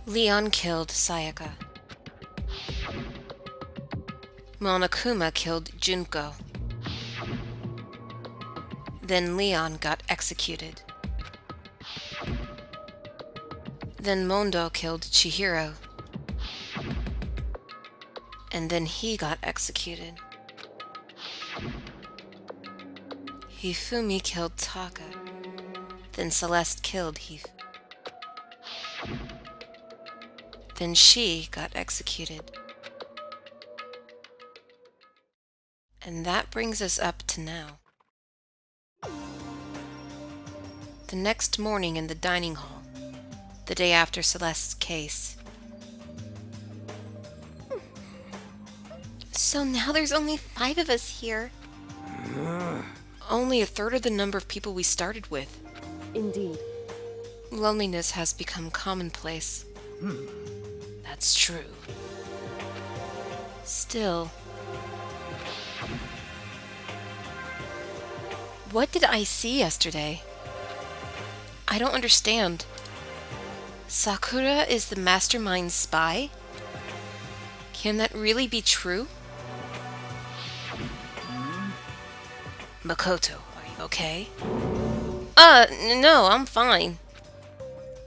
Leon killed Sayaka. Monokuma killed Junko. Then Leon got executed. Then Mondo killed Chihiro. And then he got executed. Hifumi killed Taka. Then Celeste killed Hifumi. Then she got executed. And that brings us up to now. The next morning in the dining hall, the day after Celeste's case. So now there's only 5 of us here. Only a third of the number of people we started with. Indeed. Loneliness has become commonplace. That's true. Still, what did I see yesterday? I don't understand. Sakura is the mastermind spy? Can that really be true? Makoto, are you okay? No, I'm fine.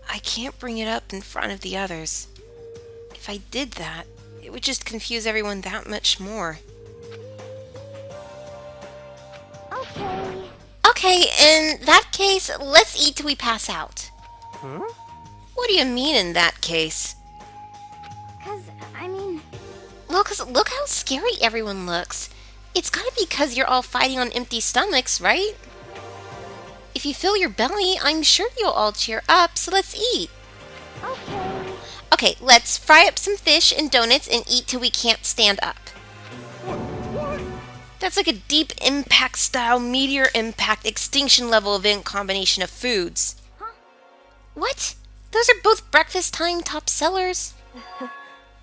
I can't bring it up in front of the others. If I did that, it would just confuse everyone that much more. Okay. Okay, in that case, let's eat till we pass out. Huh? What do you mean in that case? Look how scary everyone looks. It's gotta be because you're all fighting on empty stomachs, right? If you fill your belly, I'm sure you'll all cheer up, so let's eat. Okay. Okay, let's fry up some fish and donuts and eat till we can't stand up. What? That's like a deep impact style meteor impact extinction level event combination of foods. What? Those are both breakfast time top sellers.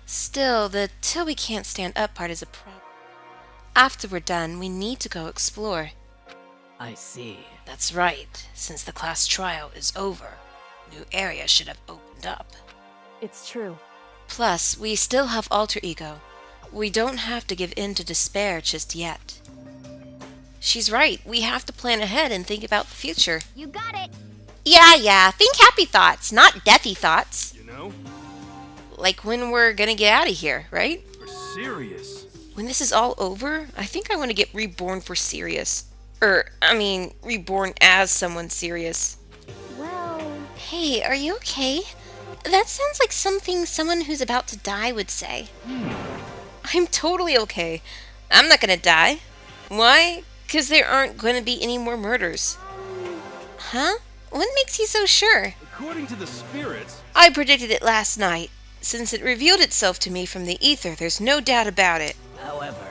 Still, the till we can't stand up part is a problem. After we're done, we need to go explore. I see. That's right. Since the class trial is over, new areas should have opened up. It's true. Plus, we still have alter ego. We don't have to give in to despair just yet. She's right. We have to plan ahead and think about the future. You got it. Yeah, think happy thoughts, not deathy thoughts. You know? Like when we're gonna get out of here, right? We're serious. When this is all over, I think I want to get reborn for serious. Reborn as someone serious. Well... Hey, are you okay? That sounds like something someone who's about to die would say. I'm totally okay. I'm not gonna die. Why? Because there aren't gonna be any more murders. Huh? What makes you so sure? According to the spirits, I predicted it last night. Since it revealed itself to me from the ether, there's no doubt about it. However,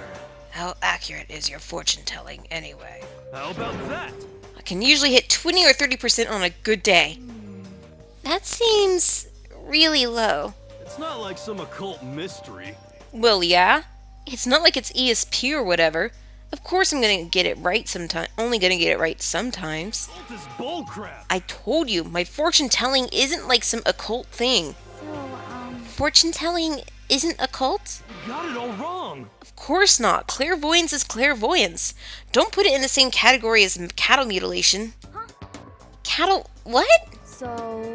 How accurate is your fortune-telling, anyway? how about that? I can usually hit 20 or 30% on a good day. That seems really low. It's not like some occult mystery. Well, yeah. It's not like it's ESP or whatever. Of course I'm gonna get it right sometime. Only gonna get it right sometimes. Occult is bullcrap. I told you, my fortune-telling isn't like some occult thing. Fortune-telling isn't a cult? You got it all wrong. Of course not. Clairvoyance is clairvoyance. Don't put it in the same category as cattle mutilation. Cattle... what? So...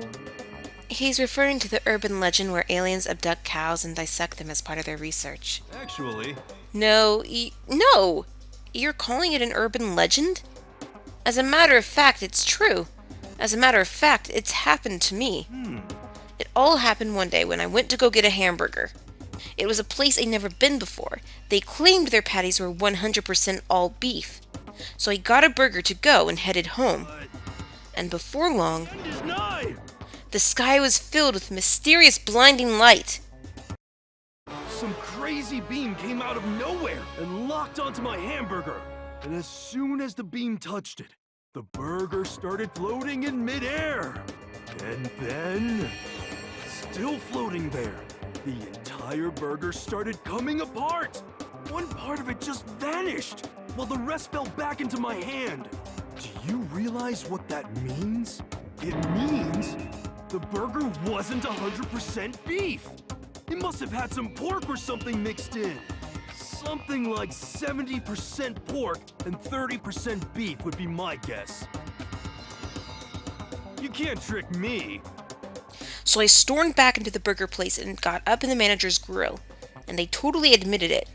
He's referring to the urban legend where aliens abduct cows and dissect them as part of their research. Actually, No, no! You're calling it an urban legend? As a matter of fact, it's true. As a matter of fact, it's happened to me. It all happened one day when I went to go get a hamburger. It was a place I'd never been before. They claimed their patties were 100% all beef. So I got a burger to go and headed home. And before long, end is nigh. the sky was filled with mysterious blinding light. Some crazy beam came out of nowhere and locked onto my hamburger. And as soon as the beam touched it, the burger started floating in midair. And then, still floating there, the entire burger started coming apart. One part of it just vanished, while the rest fell back into my hand. Do you realize what that means? It means The burger wasn't 100% beef. It must have had some pork or something mixed in. Something like 70% pork and 30% beef would be my guess. You can't trick me. So I stormed back into the burger place and got up in the manager's grill, and they totally admitted it.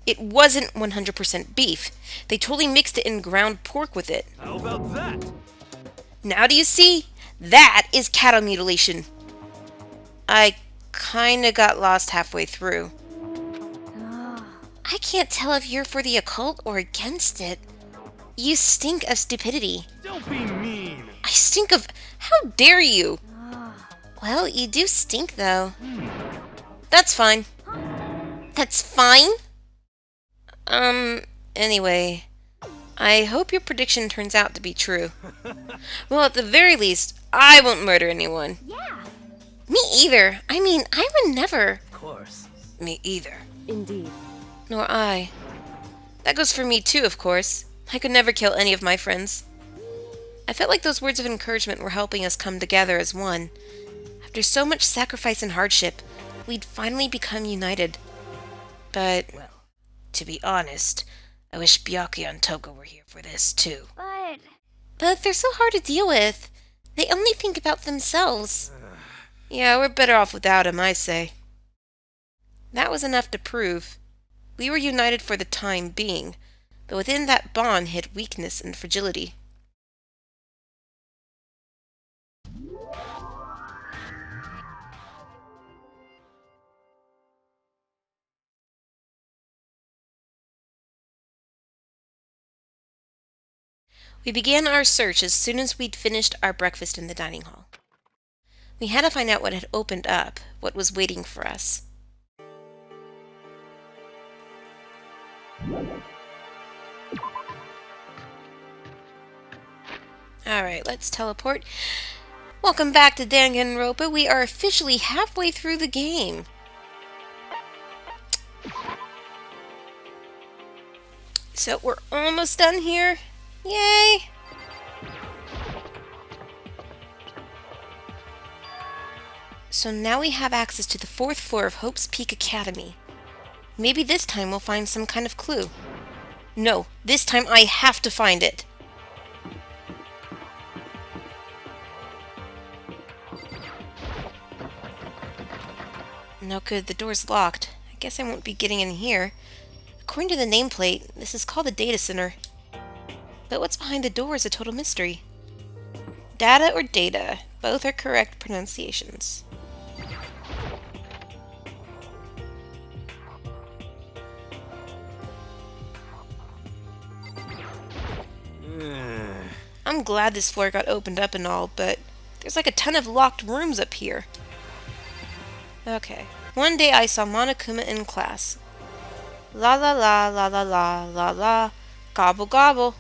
It wasn't 100% beef. They totally mixed it in ground pork with it. How about that? Now do you see? That is cattle mutilation. I kinda got lost halfway through. I can't tell if you're for the occult or against it. You stink of stupidity. Don't be mean. I stink of... How dare you? Well, you do stink, though. That's fine. That's fine? Anyway, I hope your prediction turns out to be true. Well, at the very least, I won't murder anyone. Yeah. Me either. I mean, I would never. Of course. Me either. Indeed. Nor I. That goes for me too, of course. I could never kill any of my friends. I felt like those words of encouragement were helping us come together as one. After so much sacrifice and hardship, we'd finally become united. But, Well, to be honest, I wish Byakuya and Toga were here for this too. But they're so hard to deal with. They only think about themselves. Yeah, we're better off without him, I say. That was enough to prove. We were united for the time being, but within that bond hid weakness and fragility. We began our search as soon as we'd finished our breakfast in the dining hall. We had to find out what had opened up, what was waiting for us. Alright, let's teleport. Welcome back to Danganronpa. We are officially halfway through the game. So we're almost done here. Yay! So now we have access to the 4th floor of Hope's Peak Academy. Maybe this time we'll find some kind of clue. No, this time I have to find it. No good, the door's locked. I guess I won't be getting in here. According to the nameplate, this is called the data center. But what's behind the door is a total mystery. Data or data, both are correct pronunciations. I'm glad this floor got opened up and all, but there's like a ton of locked rooms up here. Okay. One day I saw Monokuma in class. La la la la la la la la. Gobble gobble.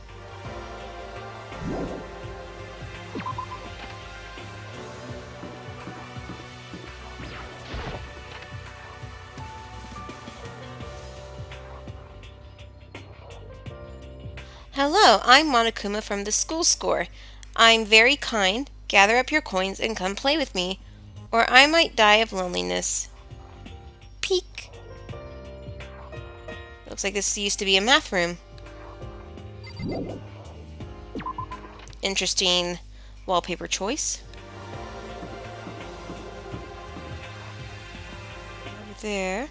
Hello, I'm Monokuma from the school score. I'm very kind. Gather up your coins and come play with me, or I might die of loneliness. Peek. Looks like this used to be a math room. Interesting wallpaper choice. Over there.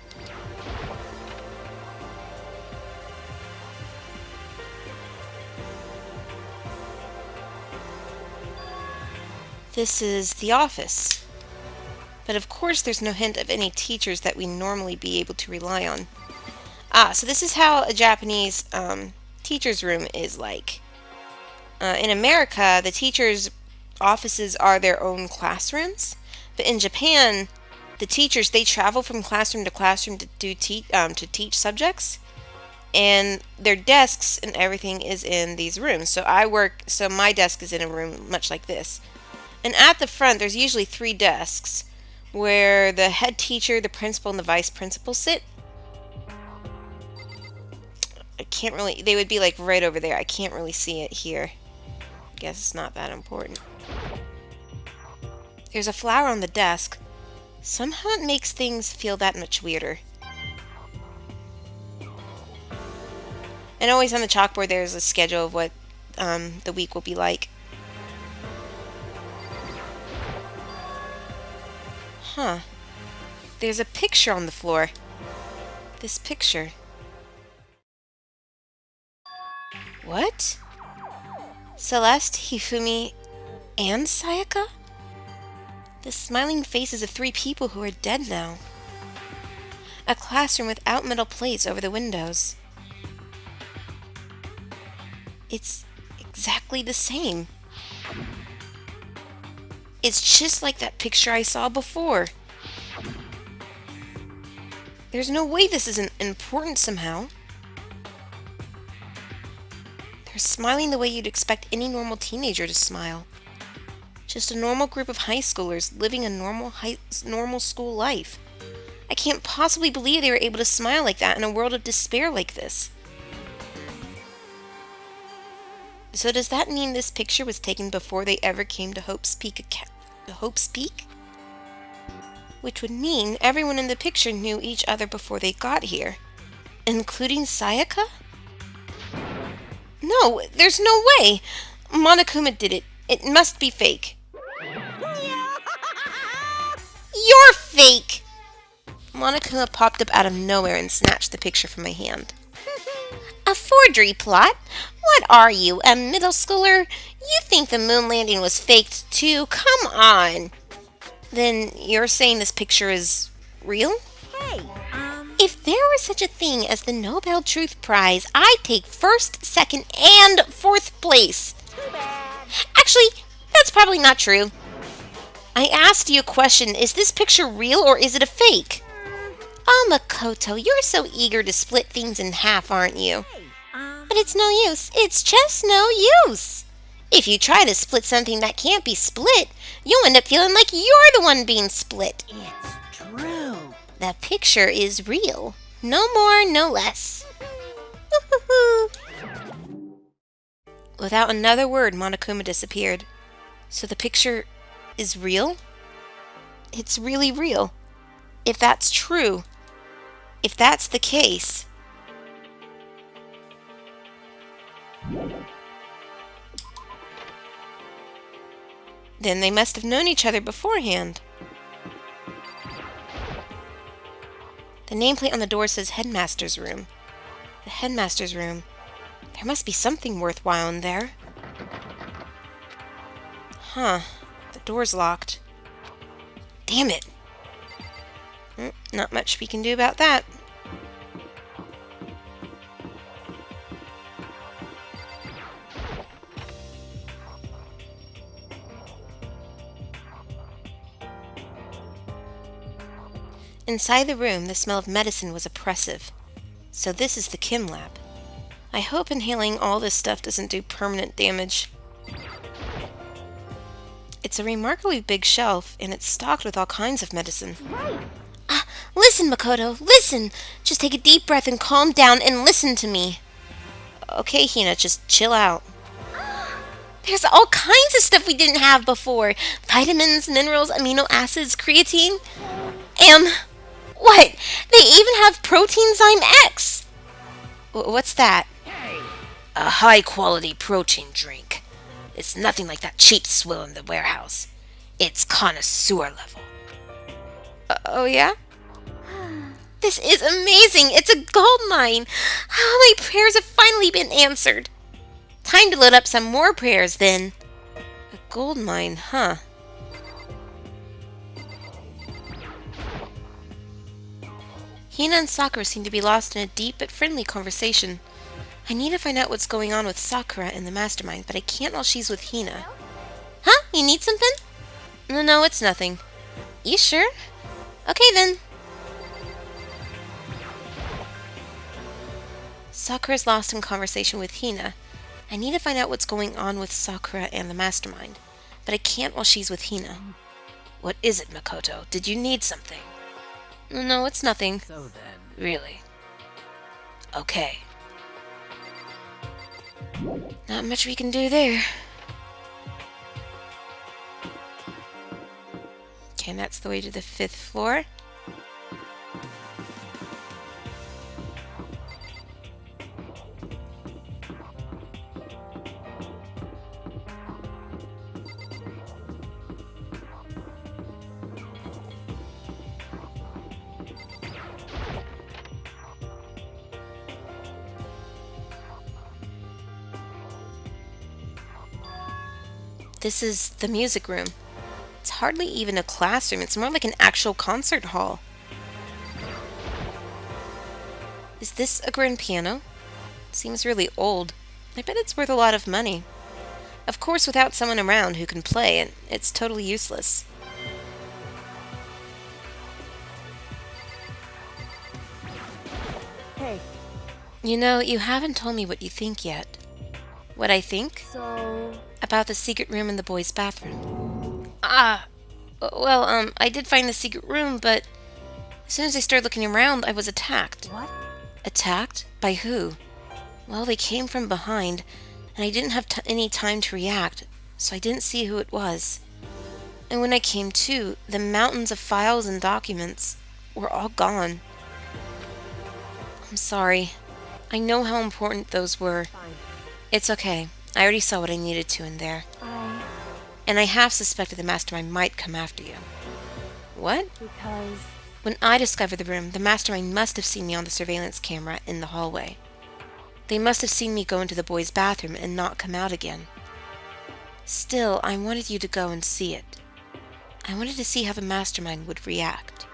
This is the office. But of course there's no hint of any teachers that we normally be able to rely on. Ah, so this is how a Japanese teacher's room is like. In America, the teachers' offices are their own classrooms. But in Japan, the teachers, they travel from classroom to classroom to teach subjects. And their desks and everything is in these rooms. So my desk is in a room much like this. And at the front, there's usually 3 desks where the head teacher, the principal, and the vice principal sit. I can't really... They would be like right over there. I can't really see it here. Guess it's not that important. There's a flower on the desk. Somehow it makes things feel that much weirder. And always on the chalkboard there's a schedule of what the week will be like. Huh. There's a picture on the floor. This picture. What? Celeste, Hifumi, and Sayaka? The smiling faces of 3 people who are dead now. A classroom without metal plates over the windows. It's exactly the same. It's just like that picture I saw before. There's no way this isn't important somehow. They're smiling the way you'd expect any normal teenager to smile. Just a normal group of high schoolers living a normal school life. I can't possibly believe they were able to smile like that in a world of despair like this. So does that mean this picture was taken before they ever came to Hope's Peak? Which would mean everyone in the picture knew each other before they got here. Including Sayaka? No, there's no way! Monokuma did it. It must be fake. You're fake! Monokuma popped up out of nowhere and snatched the picture from my hand. A forgery plot? What are you, a middle schooler? You think the moon landing was faked too? Come on! Then you're saying this picture is real? Hey, If there were such a thing as the Nobel Truth Prize, I'd take first, second, and fourth place. too bad. Actually, that's probably not true. I asked you a question. Is this picture real or is it a fake? Oh, Makoto, you're so eager to split things in half, aren't you? Hey, But it's no use. It's just no use. If you try to split something that can't be split, you'll end up feeling like you're the one being split. it's true. The picture is real. No more, no less. Without another word, Monokuma disappeared. So the picture is real? It's really real. If that's true, if that's the case... then they must have known each other beforehand. The nameplate on the door says Headmaster's Room. The Headmaster's Room. There must be something worthwhile in there. Huh. The door's locked. Damn it. Not much we can do about that. Inside the room, the smell of medicine was oppressive. So this is the chem lab. I hope inhaling all this stuff doesn't do permanent damage. It's a remarkably big shelf, and it's stocked with all kinds of medicine. Right. Listen, Makoto, listen! Just take a deep breath and calm down and listen to me. Okay, Hina, just chill out. There's all kinds of stuff we didn't have before. Vitamins, minerals, amino acids, creatine. What? They even have Proteinzyme X! What's that? A high-quality protein drink. It's nothing like that cheap swill in the warehouse. It's connoisseur level. Oh yeah? This is amazing! It's a gold mine! Oh, my prayers have finally been answered! Time to load up some more prayers then. A gold mine, huh? Hina and Sakura seem to be lost in a deep but friendly conversation. I need to find out what's going on with Sakura and the mastermind, but I can't while she's with Hina. Huh? You need something? No, it's nothing. You sure? Okay then. Sakura's lost in conversation with Hina. I need to find out what's going on with Sakura and the mastermind, but I can't while she's with Hina. What is it, Makoto? Did you need something? No, it's nothing. So then, Really? Okay. Not much we can do there. Okay, and that's the way to the 5th floor. This is the music room. It's hardly even a classroom, it's more like an actual concert hall. Is this a grand piano? Seems really old. I bet it's worth a lot of money. Of course, without someone around who can play, it's totally useless. Hey, You know, you haven't told me what you think yet. What I think? so... About the secret room in the boys' bathroom. Well, I did find the secret room, but as soon as I started looking around, I was attacked. What? Attacked? By who? Well, they came from behind, and I didn't have any time to react, so I didn't see who it was. And when I came to, the mountains of files and documents were all gone. I'm sorry. I know how important those were. Fine. It's okay. I already saw what I needed to in there. And I half suspected the mastermind might come after you. What? Because... When I discovered the room, the mastermind must have seen me on the surveillance camera in the hallway. They must have seen me go into the boys' bathroom and not come out again. Still, I wanted you to go and see it. I wanted to see how the mastermind would react.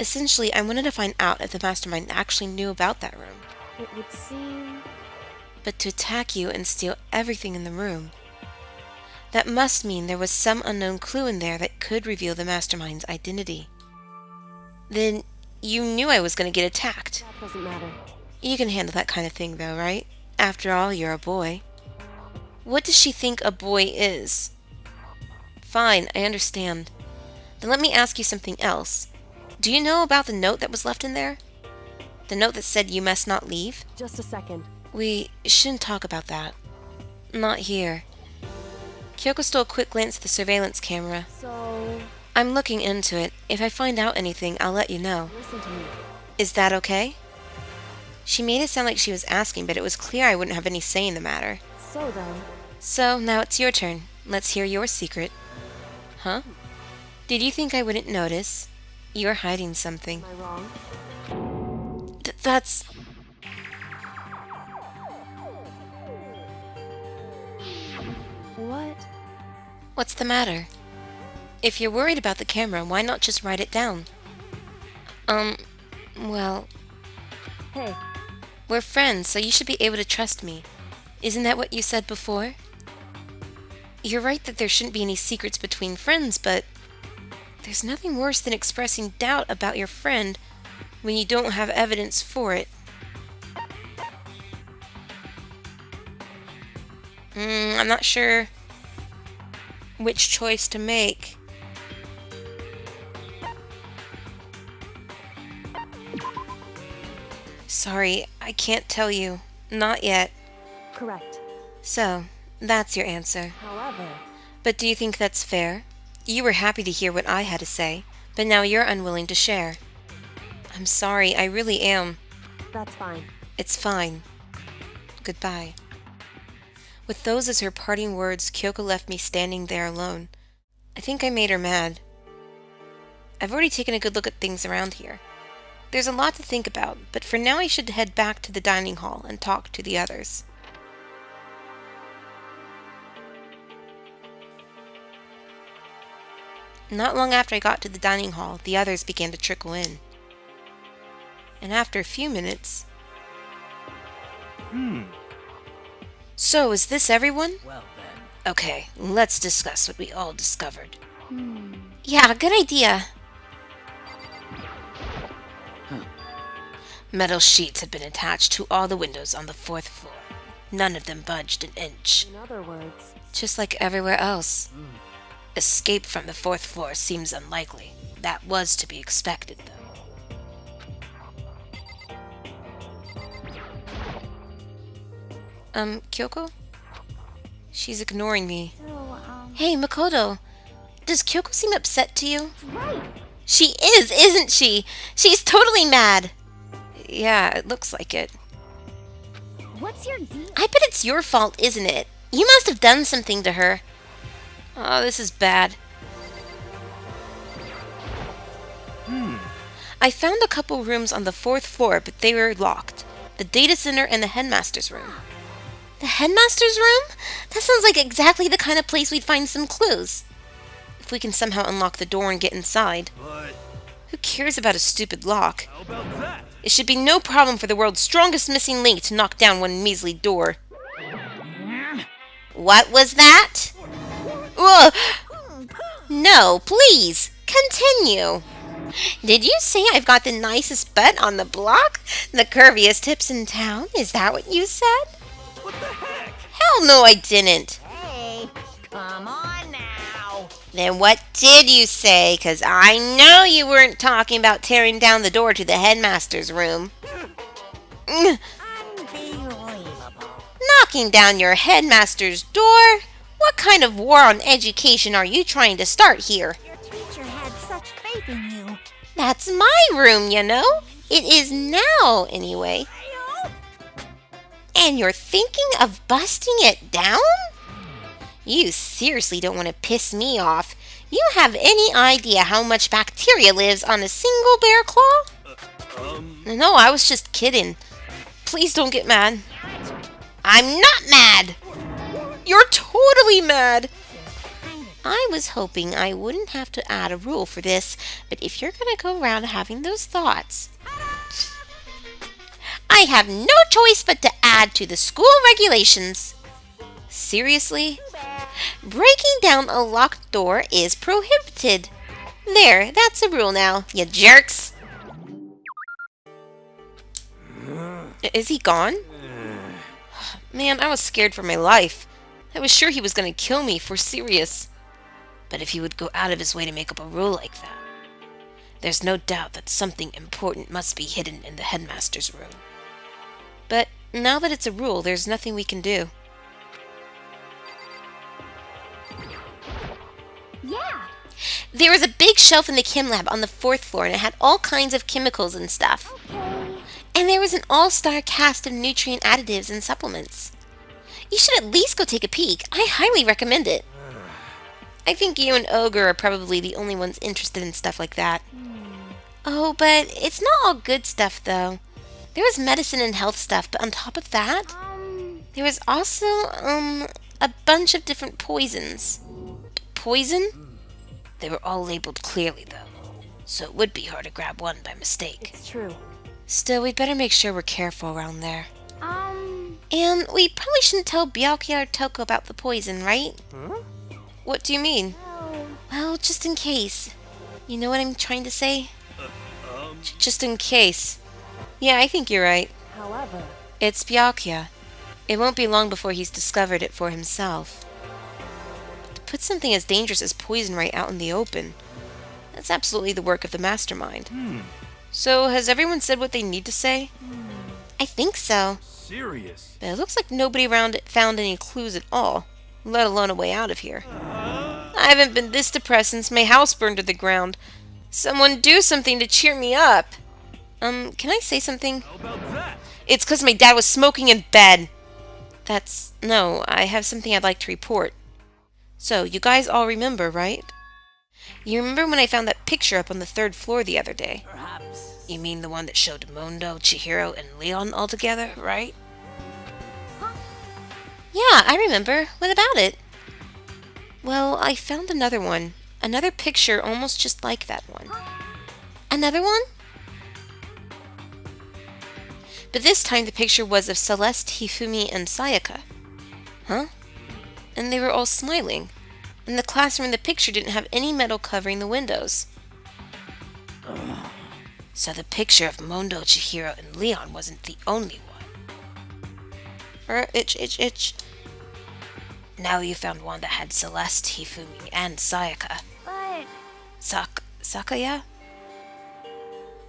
Essentially, I wanted to find out if the mastermind actually knew about that room. it would seem... But to attack you and steal everything in the room, that must mean there was some unknown clue in there that could reveal the mastermind's identity. Then you knew I was going to get attacked. That doesn't matter. You can handle that kind of thing though, right? After all, you're a boy. What does she think a boy is? Fine, I understand. Then let me ask you something else. Do you know about the note that was left in there? The note that said you must not leave? Just a second. We shouldn't talk about that. Not here. Kyoko stole a quick glance at the surveillance camera. So... I'm looking into it. If I find out anything, I'll let you know. listen to me. Is that okay? She made it sound like she was asking, but it was clear I wouldn't have any say in the matter. So then... So, now it's your turn. Let's hear your secret. Huh? Did you think I wouldn't notice? You're hiding something. am I wrong? That's... What? What's the matter? If you're worried about the camera, why not just write it down? Well, Hey, we're friends, so you should be able to trust me. Isn't that what you said before? You're right that there shouldn't be any secrets between friends, but there's nothing worse than expressing doubt about your friend when you don't have evidence for it. I'm not sure which choice to make. Sorry, I can't tell you. Not yet. correct. So, that's your answer. However... But do you think that's fair? You were happy to hear what I had to say, but now you're unwilling to share. I'm sorry, I really am. that's fine. It's fine. Goodbye. With those as her parting words, Kyoko left me standing there alone. I think I made her mad. I've already taken a good look at things around here. There's a lot to think about, but for now I should head back to the dining hall and talk to the others. Not long after I got to the dining hall, the others began to trickle in. And after a few minutes... So, is this everyone? Well then. Okay, let's discuss what we all discovered. Yeah, good idea. Metal sheets had been attached to all the windows on the 4th floor. None of them budged an inch. In other words... Just like everywhere else. Escape from the 4th floor seems unlikely. That was to be expected, though. Kyoko? She's ignoring me. Hey, Makoto. Does Kyoko seem upset to you? Right. She is, isn't she? She's totally mad. Yeah, it looks like it. What's your deal? I bet it's your fault, isn't it? You must have done something to her. Oh, this is bad. I found a couple rooms on the 4th floor, but they were locked. The data center and the headmaster's room. The headmaster's room? That sounds like exactly the kind of place we'd find some clues. If we can somehow unlock the door and get inside. But Who cares about a stupid lock? how about that? It should be no problem for the world's strongest missing link to knock down one measly door. What was that? Ugh. No, please, continue. Did you say I've got the nicest butt on the block? The curviest hips in town? Is that what you said? What the heck? Hell no, I didn't. Hey, come on now. Then what did you say? 'Cause I know you weren't talking about tearing down the door to the headmaster's room. Unbelievable. Knocking down your headmaster's door? What kind of war on education are you trying to start here? Your teacher had such faith in you. That's my room, you know. It is now, anyway. And you're thinking of busting it down? You seriously don't want to piss me off. You have any idea how much bacteria lives on a single bear claw? No, I was just kidding. Please don't get mad. I'm not mad! You're totally mad! I was hoping I wouldn't have to add a rule for this, but if you're gonna go around having those thoughts, I have no choice but to add to the school regulations. Seriously? Breaking down a locked door is prohibited. There, that's a rule now, you jerks. Is he gone? Man, I was scared for my life. I was sure he was going to kill me, for serious. But if he would go out of his way to make up a rule like that, there's no doubt that something important must be hidden in the headmaster's room. But now that it's a rule, there's nothing we can do. Yeah. There was a big shelf in the chem lab on the 4th floor, and it had all kinds of chemicals and stuff. Okay. And there was an all-star cast of nutrient additives and supplements. You should at least go take a peek. I highly recommend it. I think you and Ogre are probably the only ones interested in stuff like that. Oh, but it's not all good stuff, though. There was medicine and health stuff, but on top of that, there was also, a bunch of different poisons. Poison? They were all labeled clearly, though, so it would be hard to grab one by mistake. It's true. Still, we'd better make sure we're careful around there. And we probably shouldn't tell Byakuya or Toko about the poison, right? What do you mean? Well, just in case. You know what I'm trying to say? Just in case. Yeah, I think you're right. However, It's Byakuya. It won't be long before he's discovered it for himself. To put something as dangerous as poison right out in the open, that's absolutely the work of the mastermind. So, has everyone said what they need to say? I think so. Serious? But it looks like nobody around it found any clues at all, let alone a way out of here. I haven't been this depressed since my house burned to the ground. Someone do something to cheer me up. Can I say something? How about that? It's 'cause my dad was smoking in bed. No, I have something I'd like to report. So, you guys all remember, right? You remember when I found that picture up on the 3rd floor the other day? Perhaps. You mean the one that showed Mondo, Chihiro, and Leon all together, right? Yeah, I remember. What about it? Well, I found another one. Another picture almost just like that one. Another one? But this time the picture was of Celeste, Hifumi, and Sayaka. Huh? And they were all smiling. And the classroom in the picture didn't have any metal covering the windows. So the picture of Mondo, Chihiro, and Leon wasn't the only one. Itch. Now you found one that had Celeste, Hifumi, and Sayaka. But Sakaya?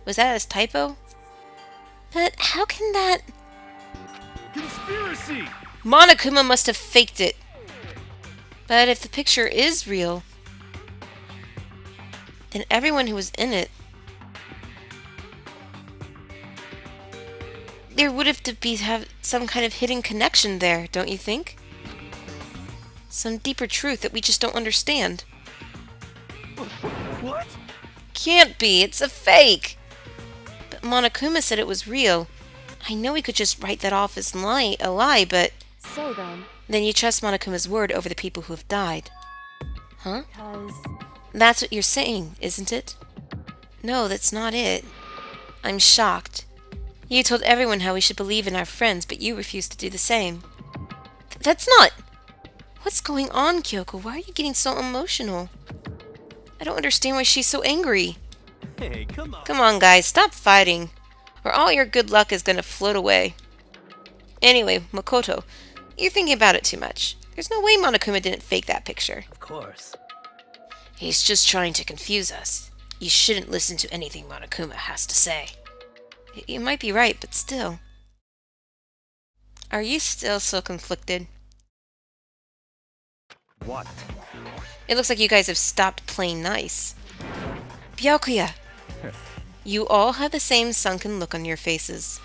Was that a typo? But how can that... Conspiracy! Monokuma must have faked it. But if the picture is real, and everyone who was in it. There would have to have some kind of hidden connection there, don't you think? Some deeper truth that we just don't understand. What? Can't be, it's a fake! But Monokuma said it was real. I know we could just write that off as a lie, but... So Then you trust Monokuma's word over the people who have died. Huh? because That's what you're saying, isn't it? No, that's not it. I'm shocked. You told everyone how we should believe in our friends, but you refused to do the same. That's not... What's going on, Kyoko? Why are you getting so emotional? I don't understand why she's so angry. Hey, come on. Come on, guys, stop fighting, or all your good luck is gonna float away. Anyway, Makoto, you're thinking about it too much. There's no way Monokuma didn't fake that picture. Of course. He's just trying to confuse us. You shouldn't listen to anything Monokuma has to say. You might be right, but still. Are you still so conflicted? What? It looks like you guys have stopped playing nice. Byakuya! You all have the same sunken look on your faces.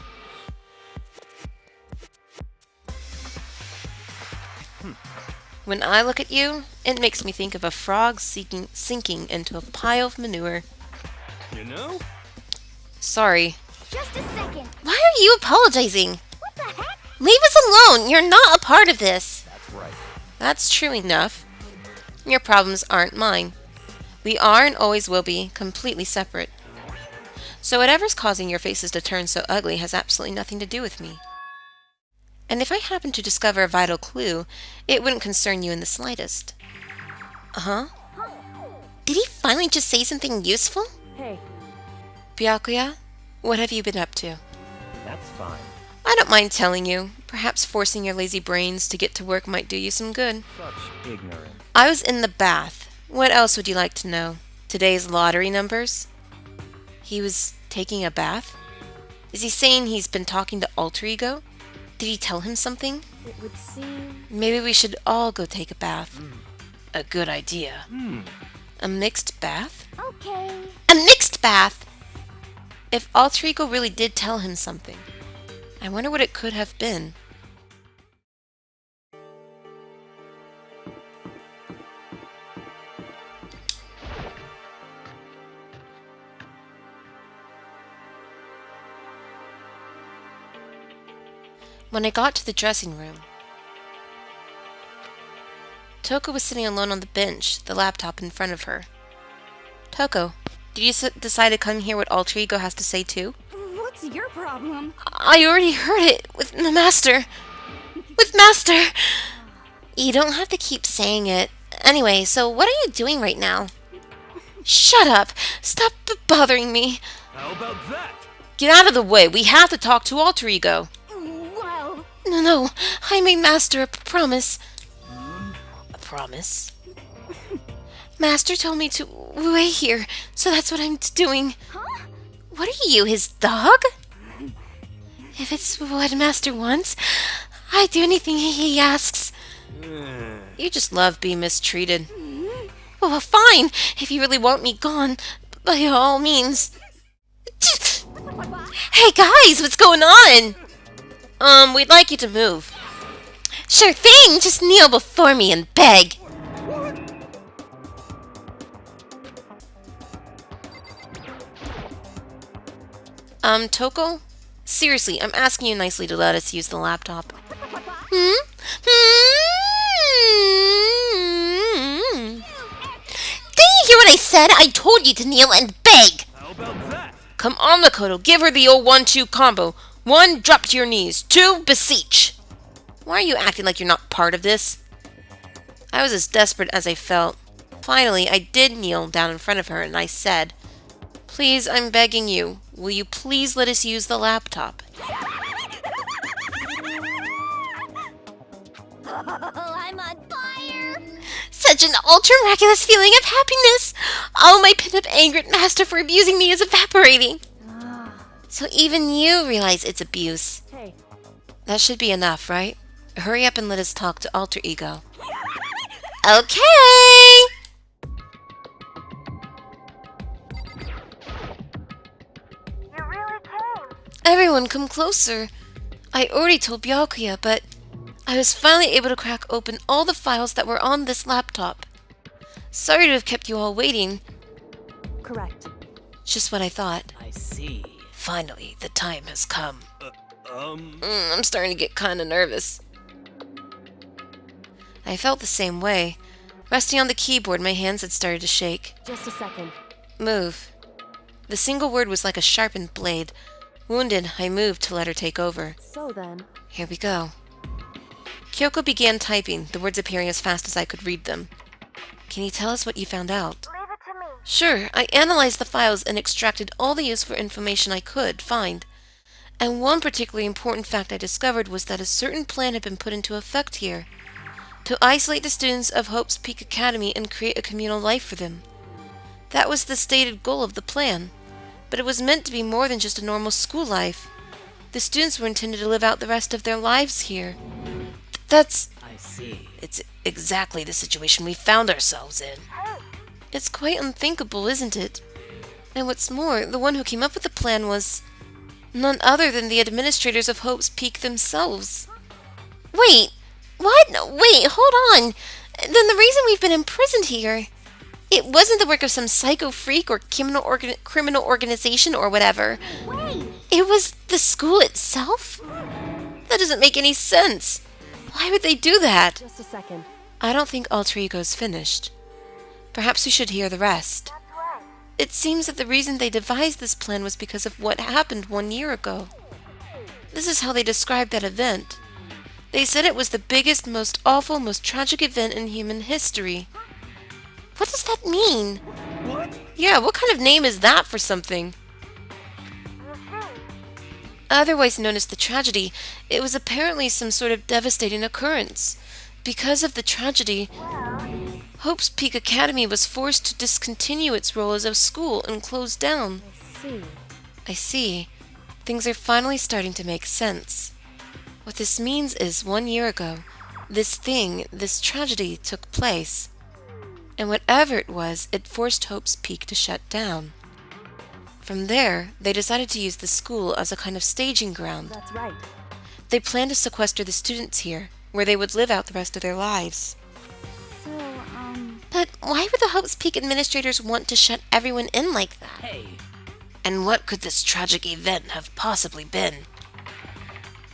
When I look at you, it makes me think of a frog sinking into a pile of manure. You know? Sorry. Just a second. Why are you apologizing? What the heck? Leave us alone! You're not a part of this! That's right. That's true enough. Your problems aren't mine. We are and always will be completely separate. So whatever's causing your faces to turn so ugly has absolutely nothing to do with me. And if I happen to discover a vital clue, it wouldn't concern you in the slightest. Uh-huh? Did he finally just say something useful? hey, Byakuya, what have you been up to? That's fine. I don't mind telling you. Perhaps forcing your lazy brains to get to work might do you some good. Such ignorance. I was in the bath. What else would you like to know? Today's lottery numbers? He was taking a bath? Is he saying he's been talking to Alter Ego? Did he tell him something? it would seem. Maybe we should all go take a bath. A good idea. A mixed bath? Okay. A mixed bath! If Alter Ego really did tell him something, I wonder what it could have been. When I got to the dressing room, Toko was sitting alone on the bench, the laptop in front of her. Toko, did you decide to come hear what Alter Ego has to say too? What's your problem? I already heard it with the Master. With Master! You don't have to keep saying it. Anyway, so what are you doing right now? Shut up! Stop bothering me! How about that? Get out of the way! We have to talk to Alter Ego! Well, No, I made Master a promise. A promise? Master told me to wait here, so that's what I'm doing. huh? What are you, his dog? If it's what Master wants, I do anything he asks. You just love being mistreated. Well, fine, if you really want me gone, by all means. Hey guys, what's going on? We'd like you to move. Sure thing, just kneel before me and beg. Toko? Seriously, I'm asking you nicely to let us use the laptop. Hmm? Didn't you hear what I said? I told you to kneel and beg! How about that? Come on, Makoto, give her the old 1-2 combo. 1, drop to your knees. 2, beseech. Why are you acting like you're not part of this? I was as desperate as I felt. Finally, I did kneel down in front of her and I said, "Please, I'm begging you. Will you please let us use the laptop?" I'm on fire. Such an ultra-miraculous feeling of happiness! All my pent-up anger at Master for abusing me is evaporating. So even you realize it's abuse. Hey, That should be enough, right? Hurry up and let us talk to Alter Ego. Okay! Everyone, come closer. I already told Byakuya, but I was finally able to crack open all the files that were on this laptop. Sorry to have kept you all waiting. Correct. Just what I thought. I see. Finally, the time has come. Um... I'm starting to get kinda nervous. I felt the same way. Resting on the keyboard, my hands had started to shake. Just a second. Move. The single word was like a sharpened blade. Wounded, I moved to let her take over. So then, Here we go. Kyoko began typing, the words appearing as fast as I could read them. Can you tell us what you found out? Leave it to me. Sure, I analyzed the files and extracted all the useful information I could find. And one particularly important fact I discovered was that a certain plan had been put into effect here. To isolate the students of Hope's Peak Academy and create a communal life for them. That was the stated goal of the plan. But it was meant to be more than just a normal school life. The students were intended to live out the rest of their lives here. That's... I see. It's exactly the situation we found ourselves in. It's quite unthinkable, isn't it? And what's more, the one who came up with the plan was none other than the administrators of Hope's Peak themselves. Wait, what? Wait, hold on. Then the reason we've been imprisoned here, it wasn't the work of some psycho freak or criminal organization or whatever. wait! It was the school itself? That doesn't make any sense. Why would they do that? Just a second. I don't think Alter Ego's finished. Perhaps we should hear the rest. It seems that the reason they devised this plan was because of what happened 1 year ago. This is how they described that event. They said it was the biggest, most awful, most tragic event in human history. What does that mean? What? Yeah, what kind of name is that for something? Otherwise known as the tragedy, it was apparently some sort of devastating occurrence. Because of the tragedy, Hope's Peak Academy was forced to discontinue its role as a school and close down. I see. I see. Things are finally starting to make sense. What this means is 1 year ago, this tragedy took place. And whatever it was, it forced Hope's Peak to shut down. From there, they decided to use the school as a kind of staging ground. That's right. They planned to sequester the students here, where they would live out the rest of their lives. So, But why would the Hope's Peak administrators want to shut everyone in like that? Hey, And what could this tragic event have possibly been?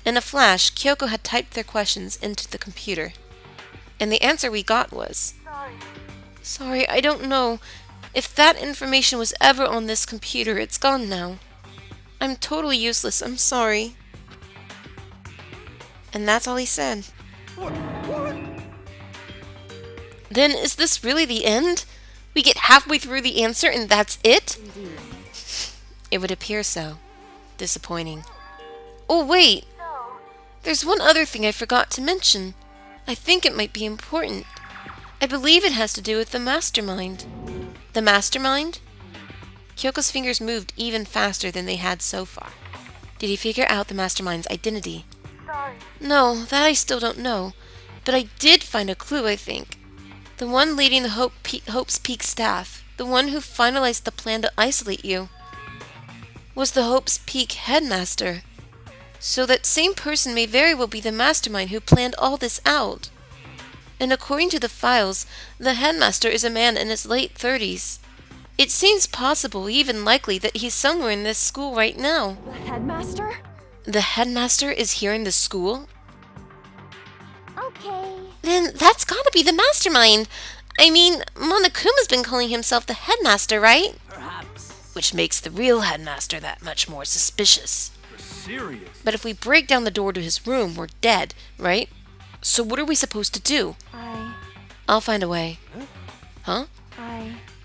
In a flash, Kyoko had typed their questions into the computer. And the answer we got was, Sorry, I don't know. If that information was ever on this computer, it's gone now. I'm totally useless, I'm sorry. And that's all he said. What? Then is this really the end? We get halfway through the answer and that's it? indeed. It would appear so. Disappointing. Oh, wait! There's one other thing I forgot to mention. I think it might be important. I believe it has to do with the mastermind. The mastermind? Kyoko's fingers moved even faster than they had so far. Did he figure out the mastermind's identity? No, that I still don't know. But I did find a clue, I think. The one leading the Hope's Peak staff, the one who finalized the plan to isolate you, was the Hope's Peak headmaster. So that same person may very well be the mastermind who planned all this out. And according to the files, the headmaster is a man in his late 30s. It seems possible, even likely, that he's somewhere in this school right now. The headmaster? The headmaster is here in the school? Okay. Then that's gotta be the mastermind. I mean, Monokuma's been calling himself the headmaster, right? perhaps. Which makes the real headmaster that much more suspicious. You're serious? But if we break down the door to his room, we're dead, right? So what are we supposed to do? I'll find a way. Huh?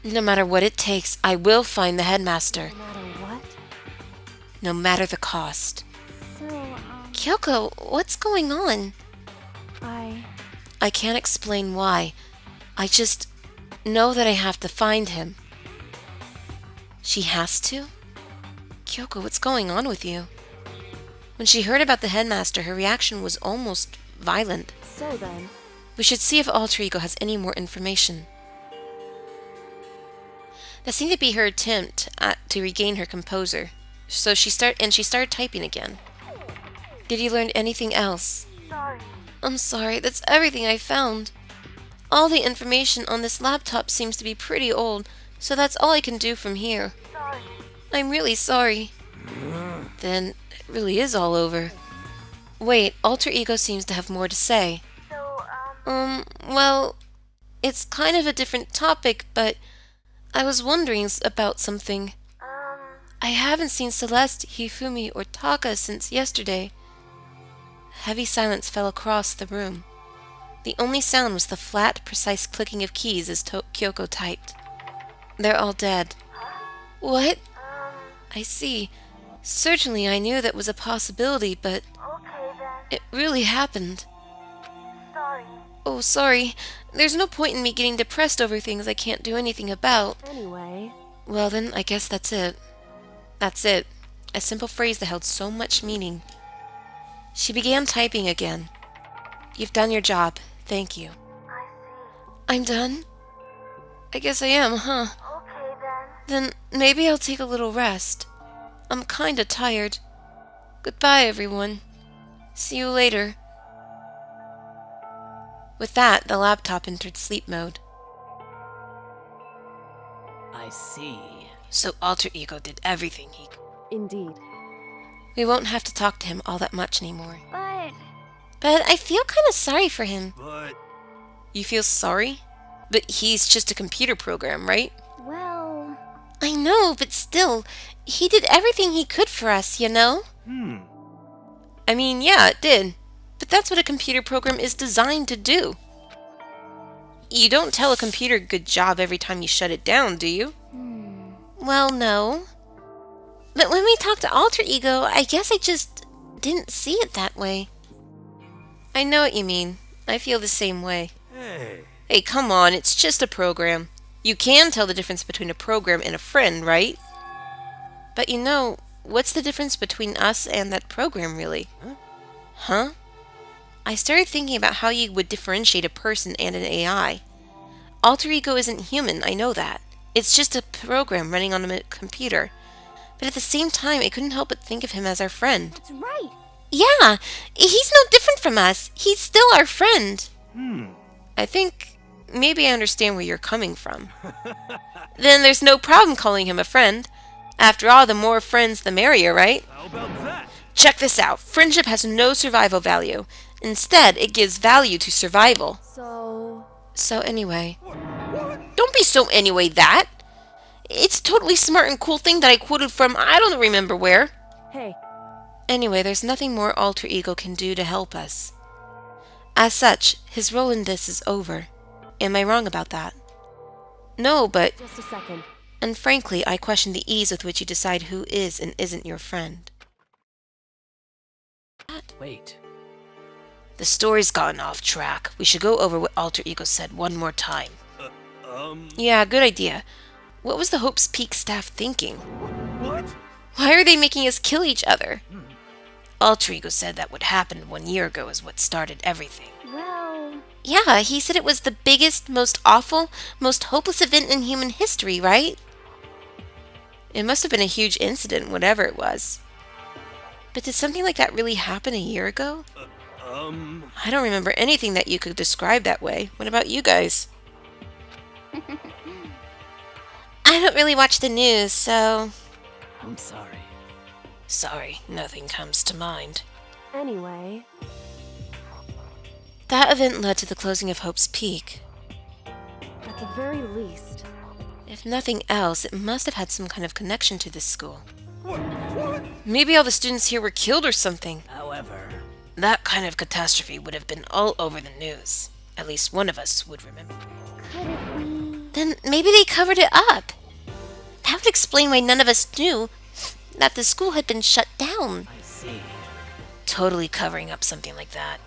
No matter what it takes, I will find the headmaster. No matter what? No matter the cost. So, Kyoko, what's going on? I can't explain why. I just know that I have to find him. She has to? Kyoko, what's going on with you? When she heard about the headmaster, her reaction was almost violent. So then, We should see if Alter Ego has any more information. That seemed to be her attempt to regain her composure. So she started typing again. Did you learn anything else? Sorry. I'm sorry, that's everything I found. All the information on this laptop seems to be pretty old, so that's all I can do from here. Sorry. I'm really sorry. Then it really is all over. Wait, Alter Ego seems to have more to say. So, Well, it's kind of a different topic, but I was wondering about something. I haven't seen Celeste, Hifumi, or Taka since yesterday. Heavy silence fell across the room. The only sound was the flat, precise clicking of keys as Kyoko typed. They're all dead. What? I see. Certainly I knew that was a possibility, but okay then. it really happened. Sorry. Oh, sorry. There's no point in me getting depressed over things I can't do anything about. Anyway, Well then, I guess that's it. That's it. A simple phrase that held so much meaning. She began typing again. You've done your job. Thank you. I see. I'm done? I guess I am, huh? Okay then. Then maybe I'll take a little rest. I'm kinda tired. Goodbye, everyone. See you later. With that, the laptop entered sleep mode. I see. So Alter Ego did everything he could. Indeed. We won't have to talk to him all that much anymore. But I feel kind of sorry for him. But You feel sorry? But he's just a computer program, right? Well, I know, but still, he did everything he could for us, you know? I mean, yeah, it did. But that's what a computer program is designed to do. You don't tell a computer good job every time you shut it down, do you? Well, no. But when we talked to Alter Ego, I guess I just didn't see it that way. I know what you mean. I feel the same way. hey, Hey, come on, it's just a program. You can tell the difference between a program and a friend, right? But you know, what's the difference between us and that program, really? Huh? I started thinking about how you would differentiate a person and an AI. Alter Ego isn't human, I know that. It's just a program running on a computer. But at the same time, I couldn't help but think of him as our friend. that's right. Yeah, he's no different from us. He's still our friend. I think maybe I understand where you're coming from. Then there's no problem calling him a friend. After all, the more friends, the merrier, right? how about that? Check this out. Friendship has no survival value. Instead, it gives value to survival. So anyway. Don't be so anyway that. It's a totally smart and cool thing that I quoted from I don't remember where. Hey, Anyway, there's nothing more Alter Ego can do to help us. As such, his role in this is over. Am I wrong about that? No, but... just a second. And frankly, I question the ease with which you decide who is and isn't your friend. Wait. The story's gotten off track. We should go over what Alter Ego said one more time. Yeah, good idea. What was the Hope's Peak staff thinking? What? Why are they making us kill each other? Alter Ego said that what happened 1 year ago is what started everything. Well, Yeah, he said it was the biggest, most awful, most hopeless event in human history, right? It must have been a huge incident, whatever it was. But did something like that really happen a year ago? I don't remember anything that you could describe that way. What about you guys? I don't really watch the news, so... I'm sorry. Sorry, nothing comes to mind. anyway, That event led to the closing of Hope's Peak. at the very least. If nothing else, it must have had some kind of connection to this school. What? Maybe all the students here were killed or something. However, That kind of catastrophe would have been all over the news. At least one of us would remember. Could it be? Then maybe they covered it up. That would explain why none of us knew that the school had been shut down. I see. Totally covering up something like that.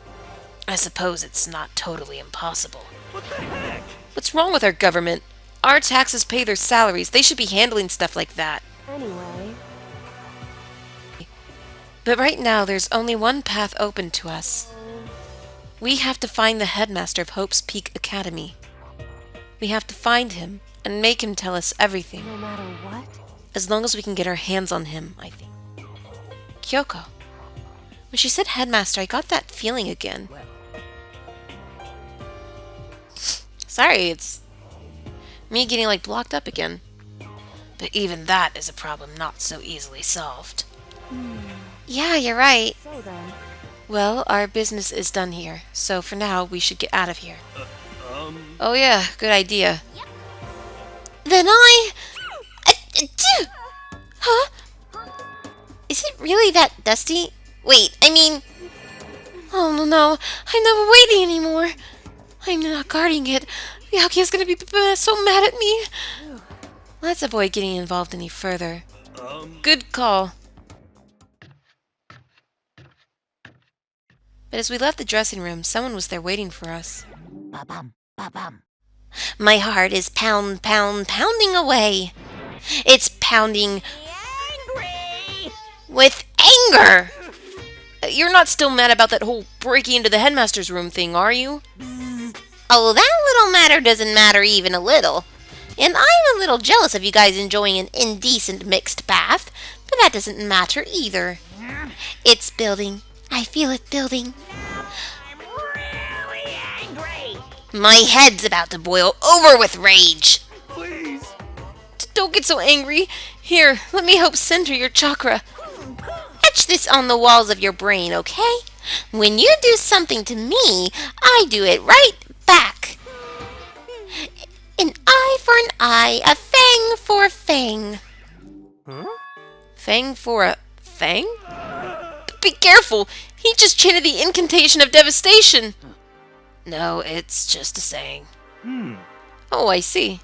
I suppose it's not totally impossible. What the heck? What's wrong with our government? Our taxes pay their salaries. They should be handling stuff like that. Anyway, But right now, there's only one path open to us. We have to find the headmaster of Hope's Peak Academy. We have to find him and make him tell us everything. no matter what, As long as we can get our hands on him, I think. Kyoko. When she said headmaster, I got that feeling again. Sorry, it's me getting like blocked up again. But even that is a problem not so easily solved. Yeah, you're right. So then, Well, our business is done here, so for now we should get out of here. Oh yeah, good idea. Then Huh? Is it really that dusty? Wait, I mean... Oh no, I'm not waiting anymore. I'm not guarding it. Miyaki is gonna be so mad at me. Let's avoid getting involved any further. Good call. But as we left the dressing room, someone was there waiting for us. My heart is pounding away. It's pounding... with anger! You're not still mad about that whole breaking into the headmaster's room thing, are you? Oh, that little matter doesn't matter even a little. And I'm a little jealous of you guys enjoying an indecent mixed bath, but that doesn't matter either. It's building. I feel it building. I'm really angry. My head's about to boil over with rage. Please! Don't get so angry. Here, let me help center your chakra. Etch this on the walls of your brain, okay? When you do something to me, I do it right back. An eye for an eye, a fang for a fang. Fang for a fang? Be careful! He just chanted the incantation of devastation! No, it's just a saying. Oh, I see.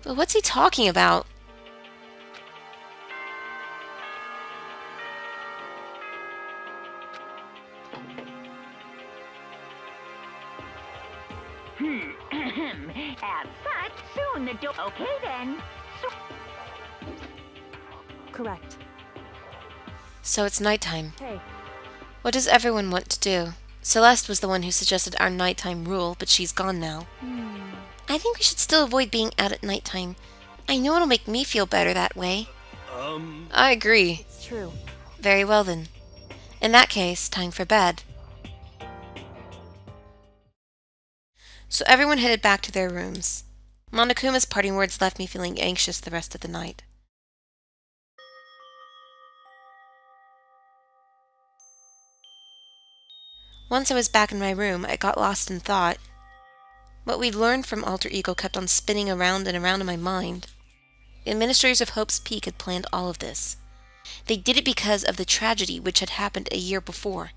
But what's he talking about? As such, soon the door. Okay then. correct. So it's nighttime. Hey, What does everyone want to do? Celeste was the one who suggested our nighttime rule, but she's gone now. I think we should still avoid being out at nighttime. I know it'll make me feel better that way. I agree. it's true. Very well then. In that case, time for bed. So everyone headed back to their rooms. Monokuma's parting words left me feeling anxious the rest of the night. Once I was back in my room, I got lost in thought. What we'd learned from Alter Ego kept on spinning around and around in my mind. The Administrators of Hope's Peak had planned all of this. They did it because of the tragedy which had happened a year before.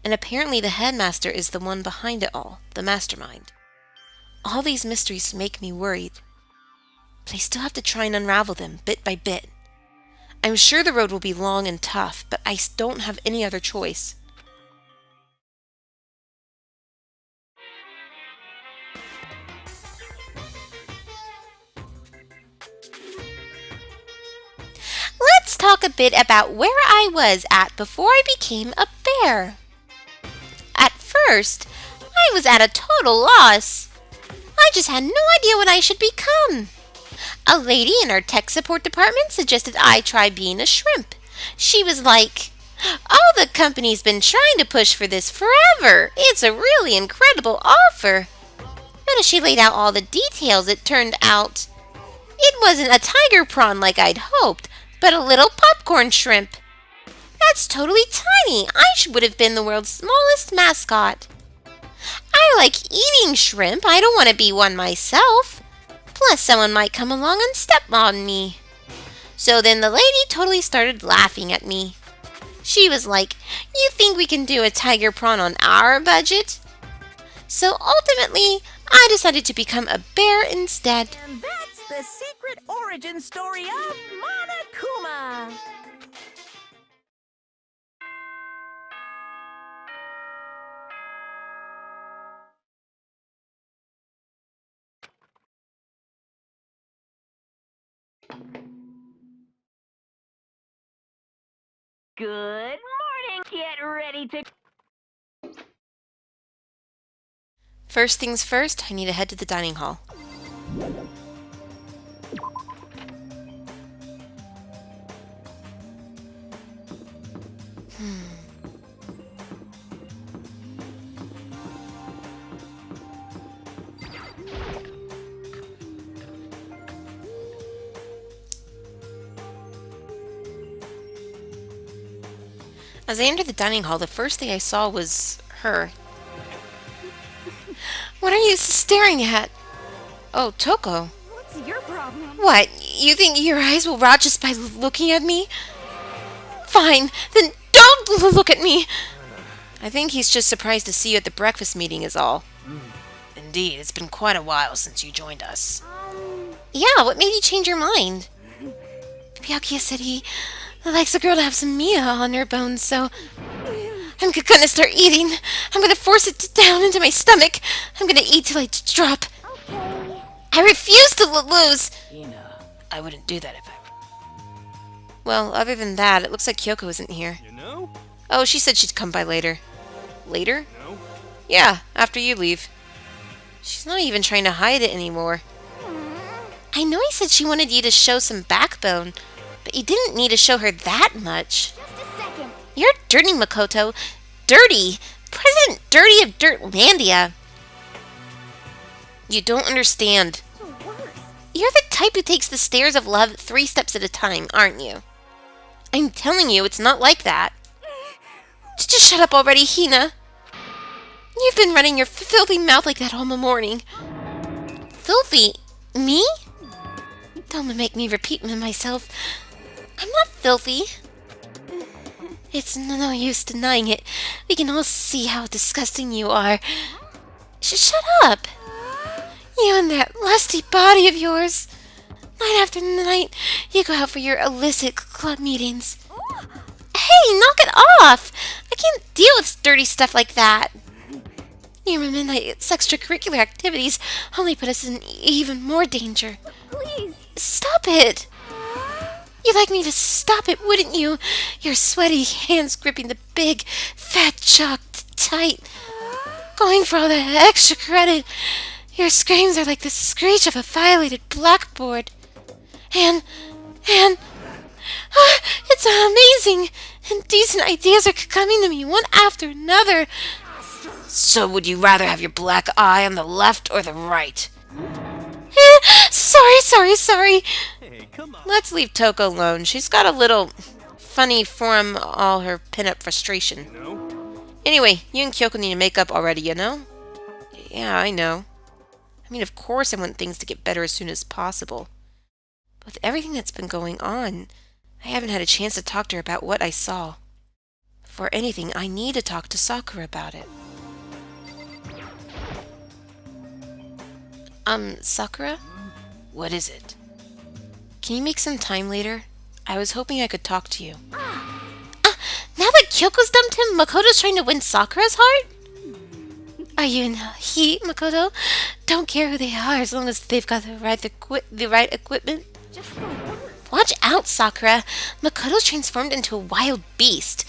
And apparently the headmaster is the one behind it all, the mastermind. All these mysteries make me worried. But I still have to try and unravel them, bit by bit. I'm sure the road will be long and tough, but I don't have any other choice. Let's talk a bit about where I was at before I became a bear. At first, I was at a total loss. I just had no idea what I should become. A lady in our tech support department suggested I try being a shrimp. She was like, "Oh, the company's been trying to push for this forever. It's a really incredible offer." But as she laid out all the details, it turned out it wasn't a tiger prawn like I'd hoped, but a little popcorn shrimp. That's totally tiny. would have been the world's smallest mascot. I like eating shrimp. I don't want to be one myself. Plus, someone might come along and step on me. So then the lady totally started laughing at me. She was like, "You think we can do a tiger prawn on our budget?" So ultimately, I decided to become a bear instead. And that's the secret origin story of Monokuma. Good morning. Get ready to... First things first, I need to head to the dining hall. As I entered the dining hall, the first thing I saw was her. What are you staring at? Oh, Toko. What's your problem? What? You think your eyes will rot just by looking at me? Fine, then don't look at me! I think he's just surprised to see you at the breakfast meeting is all. Indeed, it's been quite a while since you joined us. Yeah, what made you change your mind? Byakuya said he likes a girl to have some Mia on her bones, so I'm gonna start eating. I'm gonna force it down into my stomach. I'm gonna eat till I drop. Okay. I refuse to lose! Hina. I wouldn't do that if I were. Well, other than that, it looks like Kyoko isn't here. You know? Oh, she said she'd come by later. Later? No? Yeah, after you leave. She's not even trying to hide it anymore. I know he said she wanted you to show some backbone, but you didn't need to show her that much. Just a second. You're dirty, Makoto. Dirty. President Dirty of Dirtlandia. You don't understand. The worst. You're the type who takes the stairs of love 3 steps at a time, aren't you? I'm telling you, it's not like that. Just shut up already, Hina. You've been running your filthy mouth like that all morning. Filthy? Me? Don't make me repeat myself. I'm not filthy. It's no use denying it. We can all see how disgusting you are. Shut up. You and that lusty body of yours. Night after night, you go out for your illicit club meetings. Hey, knock it off! I can't deal with dirty stuff like that. Your midnight extracurricular activities only put us in even more danger. Please. Stop it! You'd like me to stop it, wouldn't you? Your sweaty hands gripping the big, fat chalk tight. Going for all the extra credit. Your screams are like the screech of a violated blackboard. And it's amazing. Indecent ideas are coming to me one after another. So would you rather have your black eye on the left or the right? Sorry. Hey, come on. Let's leave Toko alone. She's got a little funny from all her pin-up frustration. No? Anyway, you and Kyoko need to make up already, you know? Yeah, I know. I mean, of course I want things to get better as soon as possible. But with everything that's been going on, I haven't had a chance to talk to her about what I saw. For anything, I need to talk to Sakura about it. Sakura? What is it? Can you make some time later? I was hoping I could talk to you. Now that Kyoko's dumped him, Makoto's trying to win Sakura's heart? Are you in heat, Makoto? Don't care who they are as long as they've got the right equipment. Just the worst. Watch out, Sakura. Makoto's transformed into a wild beast.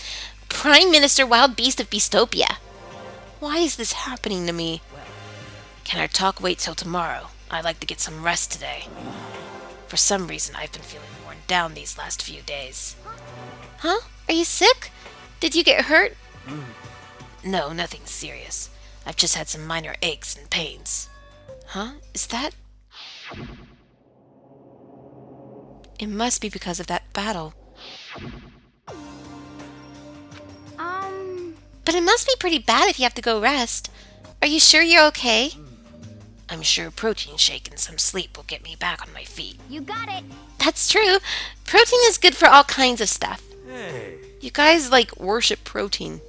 Prime Minister Wild Beast of Beastopia. Why is this happening to me? Can our talk wait till tomorrow? I'd like to get some rest today. For some reason, I've been feeling worn down these last few days. Huh? Are you sick? Did you get hurt? No, nothing serious. I've just had some minor aches and pains. Huh? Is that... It must be because of that battle. But it must be pretty bad if you have to go rest. Are you sure you're okay? I'm sure a protein shake and some sleep will get me back on my feet. You got it. That's true. Protein is good for all kinds of stuff. Hey. You guys, like, worship protein.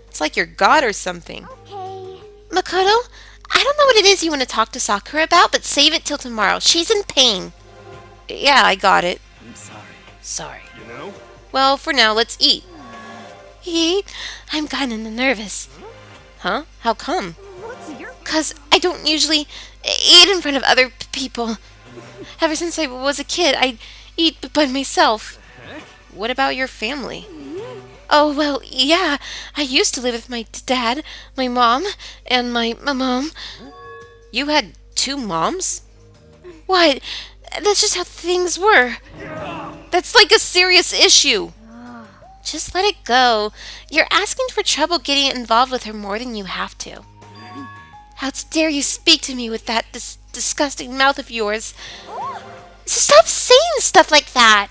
It's like you're God or something. Okay. Makoto, I don't know what it is you want to talk to Sakura about, but save it till tomorrow. She's in pain. Yeah, I got it. I'm sorry. Sorry. You know? Well, for now, let's eat. Eat? I'm kind of nervous. Huh? How come? What's your... 'Cause I don't usually eat in front of other people. Ever since I was a kid, I'd eat by myself. Heck? What about your family? Oh, well, yeah. I used to live with my dad, my mom, and my mom. You had 2 moms? What? That's just how things were. That's like a serious issue. Just let it go. You're asking for trouble getting involved with her more than you have to. How dare you speak to me with that disgusting mouth of yours? Stop saying stuff like that.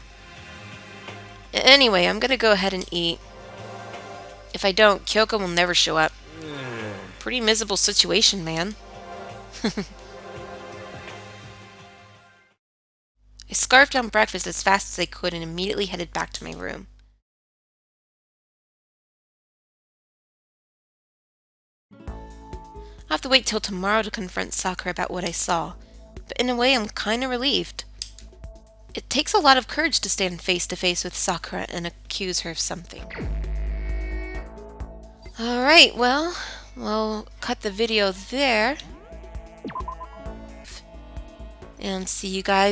Anyway, I'm gonna go ahead and eat. If I don't, Kyoko will never show up. Pretty miserable situation, man. I scarfed down breakfast as fast as I could and immediately headed back to my room. I'll have to wait till tomorrow to confront Sakura about what I saw, but in a way I'm kinda relieved. It takes a lot of courage to stand face to face with Sakura and accuse her of something. Alright, well, we'll cut the video there. And see you guys